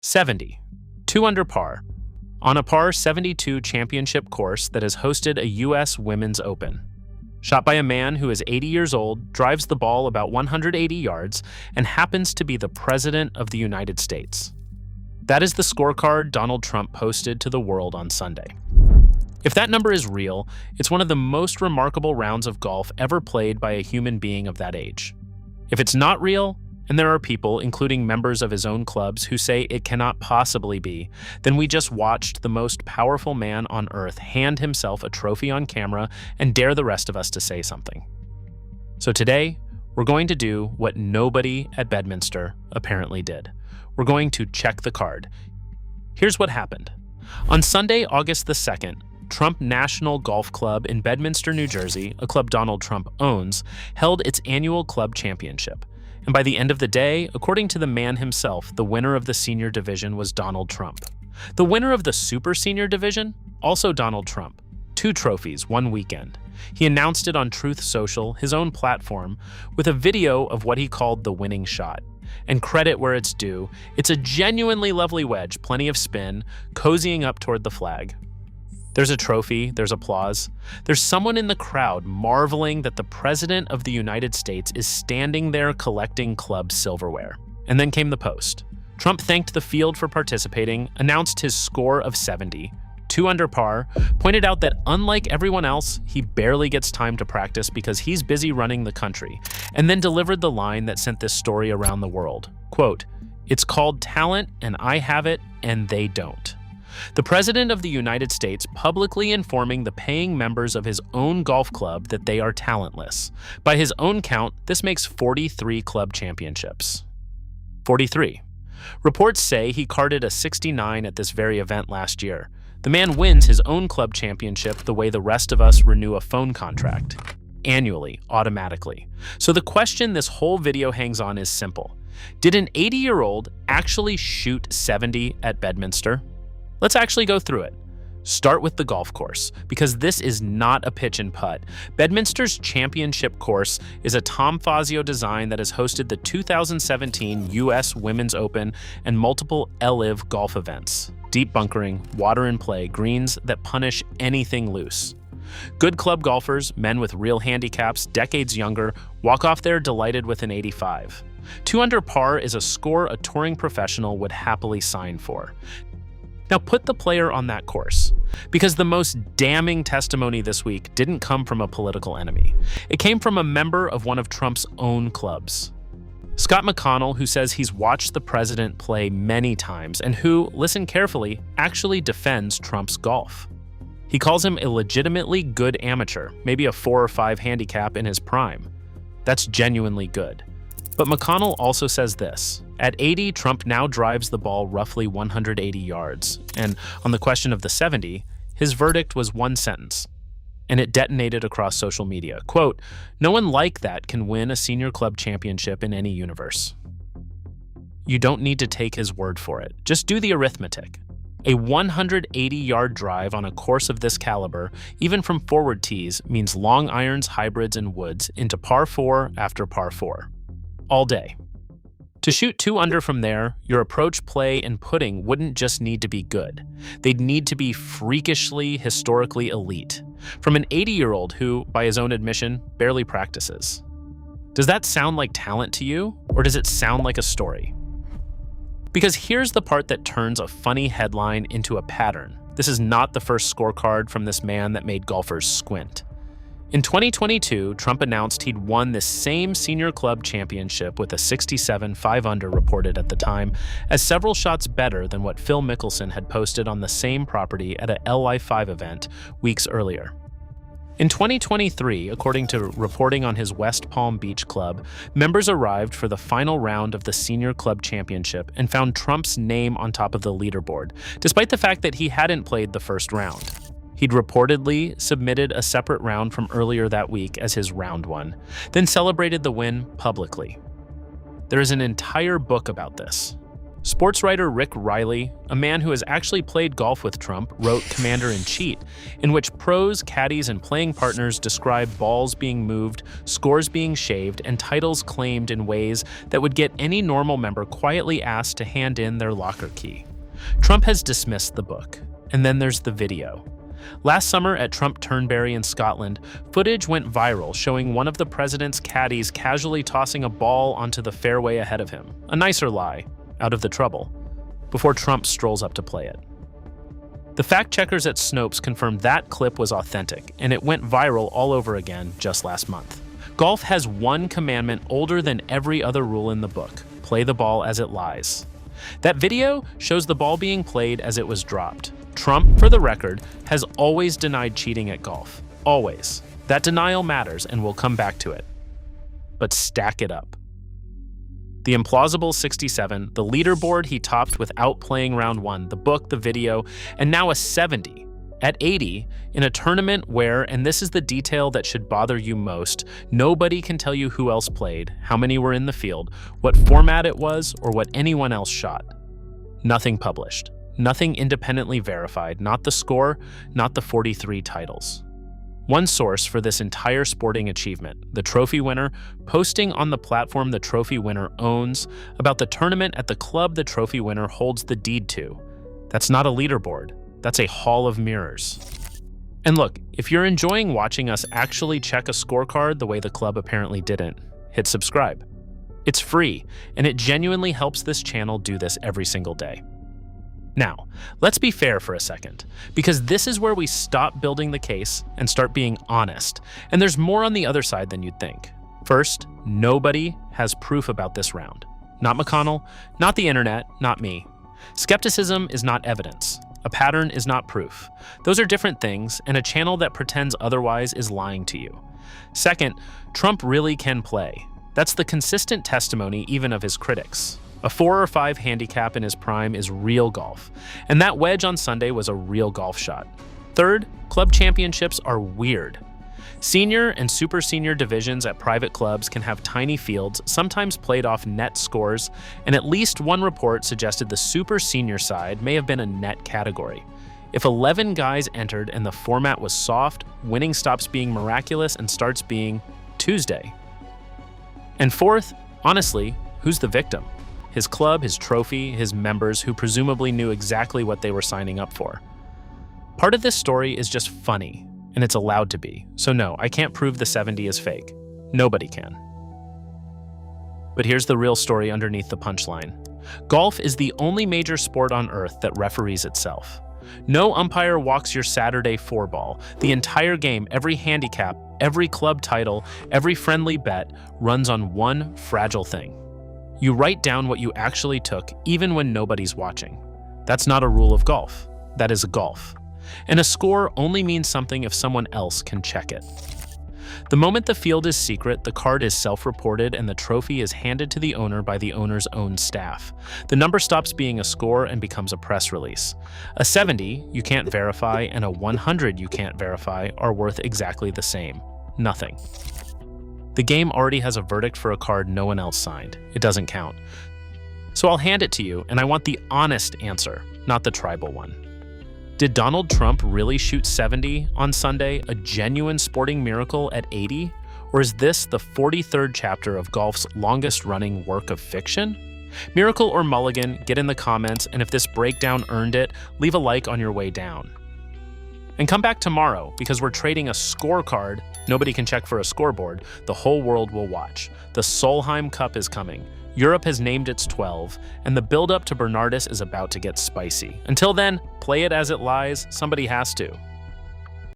70. 2 under par. On a par 72 championship course that has hosted a U.S. Women's Open. Shot by a man who is 80 years old, drives the ball about 180 yards, and happens to be the President of the United States. That is the scorecard Donald Trump posted to the world on Sunday. If that number is real, it's one of the most remarkable rounds of golf ever played by a human being of that age. If it's not real, and there are people, including members of his own clubs, who say it cannot possibly be, then we just watched the most powerful man on earth hand himself a trophy on camera and dare the rest of us to say something. So today, we're going to do what nobody at Bedminster apparently did. We're going to check the card. Here's what happened. On Sunday, August the 2nd, Trump National Golf Club in Bedminster, New Jersey, a club Donald Trump owns, held its annual club championship. And by the end of the day, according to the man himself, the winner of the senior division was Donald Trump. The winner of the super senior division? Also Donald Trump. 2 trophies, 1 weekend. He announced it on Truth Social, his own platform, with a video of what he called the winning shot. And credit where it's due, it's a genuinely lovely wedge, plenty of spin, cozying up toward the flag. There's a trophy, there's applause. There's someone in the crowd marveling that the President of the United States is standing there collecting club silverware. And then came the post. Trump thanked the field for participating, announced his score of 70, 2 under par, pointed out that unlike everyone else, he barely gets time to practice because he's busy running the country, and then delivered the line that sent this story around the world. Quote, "It's called talent, and I have it, and they don't." The President of the United States publicly informing the paying members of his own golf club that they are talentless. By his own count, this makes 43 club championships. 43. Reports say he carded a 69 at this very event last year. The man wins his own club championship the way the rest of us renew a phone contract. Annually, automatically. So the question this whole video hangs on is simple. Did an 80-year-old actually shoot 70 at Bedminster? Let's actually go through it. Start with the golf course, because this is not a pitch and putt. Bedminster's championship course is a Tom Fazio design that has hosted the 2017 U.S. Women's Open and multiple LIV golf events. Deep bunkering, water in play, greens that punish anything loose. Good club golfers, men with real handicaps, decades younger, walk off there delighted with an 85. 2 under par is a score a touring professional would happily sign for. Now put the player on that course, because the most damning testimony this week didn't come from a political enemy. It came from a member of one of Trump's own clubs. Scott McConnell, who says he's watched the president play many times and who, listen carefully, actually defends Trump's golf. He calls him a legitimately good amateur, maybe a 4 or 5 handicap in his prime. That's genuinely good. But McConnell also says this. At 80, Trump now drives the ball roughly 180 yards. And on the question of the 70, his verdict was one sentence. And it detonated across social media. Quote, "No one like that can win a senior club championship in any universe." You don't need to take his word for it. Just do the arithmetic. A 180-yard drive on a course of this caliber, even from forward tees, means long irons, hybrids, and woods into par 4 after par 4. All day. To shoot 2 under from there, your approach, play, and putting wouldn't just need to be good. They'd need to be freakishly, historically elite. From an 80-year-old who, by his own admission, barely practices. Does that sound like talent to you, or does it sound like a story? Because here's the part that turns a funny headline into a pattern. This is not the first scorecard from this man that made golfers squint. In 2022, Trump announced he'd won this same senior club championship with a 67 5 under reported at the time, as several shots better than what Phil Mickelson had posted on the same property at a LI5 event weeks earlier. In 2023, according to reporting on his West Palm Beach club, members arrived for the final round of the senior club championship and found Trump's name on top of the leaderboard, despite the fact that he hadn't played the first round. He'd reportedly submitted a separate round from earlier that week as his round 1, then celebrated the win publicly. There is an entire book about this. Sports writer Rick Riley, a man who has actually played golf with Trump, wrote Commander-in-Chief, in which pros, caddies, and playing partners describe balls being moved, scores being shaved, and titles claimed in ways that would get any normal member quietly asked to hand in their locker key. Trump has dismissed the book. And then there's the video. Last summer at Trump Turnberry in Scotland, footage went viral showing one of the president's caddies casually tossing a ball onto the fairway ahead of him. A nicer lie, out of the trouble, before Trump strolls up to play it. The fact-checkers at Snopes confirmed that clip was authentic, and it went viral all over again just last month. Golf has one commandment older than every other rule in the book: play the ball as it lies. That video shows the ball being played as it was dropped. Trump, for the record, has always denied cheating at golf. Always. That denial matters, and we'll come back to it. But stack it up. The implausible 67, the leaderboard he topped without playing round 1, the book, the video, and now a 70. At 80, in a tournament where, and this is the detail that should bother you most, nobody can tell you who else played, how many were in the field, what format it was, or what anyone else shot. Nothing published. Nothing independently verified, not the score, not the 43 titles. One source for this entire sporting achievement, the trophy winner, posting on the platform the trophy winner owns about the tournament at the club the trophy winner holds the deed to. That's not a leaderboard. That's a hall of mirrors. And look, if you're enjoying watching us actually check a scorecard the way the club apparently didn't, hit subscribe. It's free, and it genuinely helps this channel do this every single day. Now, let's be fair for a second, because this is where we stop building the case and start being honest, and there's more on the other side than you'd think. First, nobody has proof about this round. Not McConnell, not the internet, not me. Skepticism is not evidence. A pattern is not proof. Those are different things, and a channel that pretends otherwise is lying to you. Second, Trump really can play. That's the consistent testimony even of his critics. A 4 or 5 handicap in his prime is real golf, and that wedge on Sunday was a real golf shot. Third, club championships are weird. Senior and super senior divisions at private clubs can have tiny fields, sometimes played off net scores, and at least one report suggested the super senior side may have been a net category. If 11 guys entered and the format was soft, winning stops being miraculous and starts being Tuesday. And fourth, honestly, who's the victim? His club, his trophy, his members who presumably knew exactly what they were signing up for. Part of this story is just funny, and it's allowed to be. So no, I can't prove the 70 is fake. Nobody can. But here's the real story underneath the punchline. Golf is the only major sport on earth that referees itself. No umpire walks your Saturday 4-ball. The entire game, every handicap, every club title, every friendly bet runs on one fragile thing. You write down what you actually took, even when nobody's watching. That's not a rule of golf. That is golf. And a score only means something if someone else can check it. The moment the field is secret, the card is self-reported, and the trophy is handed to the owner by the owner's own staff. The number stops being a score and becomes a press release. A 70 you can't verify and a 100 you can't verify are worth exactly the same. Nothing. The game already has a verdict for a card no one else signed. It doesn't count. So I'll hand it to you, and I want the honest answer, not the tribal one. Did Donald Trump really shoot 70 on Sunday, a genuine sporting miracle at 80? Or is this the 43rd chapter of golf's longest-running work of fiction? Miracle or mulligan, get in the comments, and if this breakdown earned it, leave a like on your way down. And come back tomorrow, because we're trading a scorecard. Nobody can check for a scoreboard. The whole world will watch. The Solheim Cup is coming. Europe has named its 12, and the build-up to Bernardus is about to get spicy. Until then, play it as it lies. Somebody has to.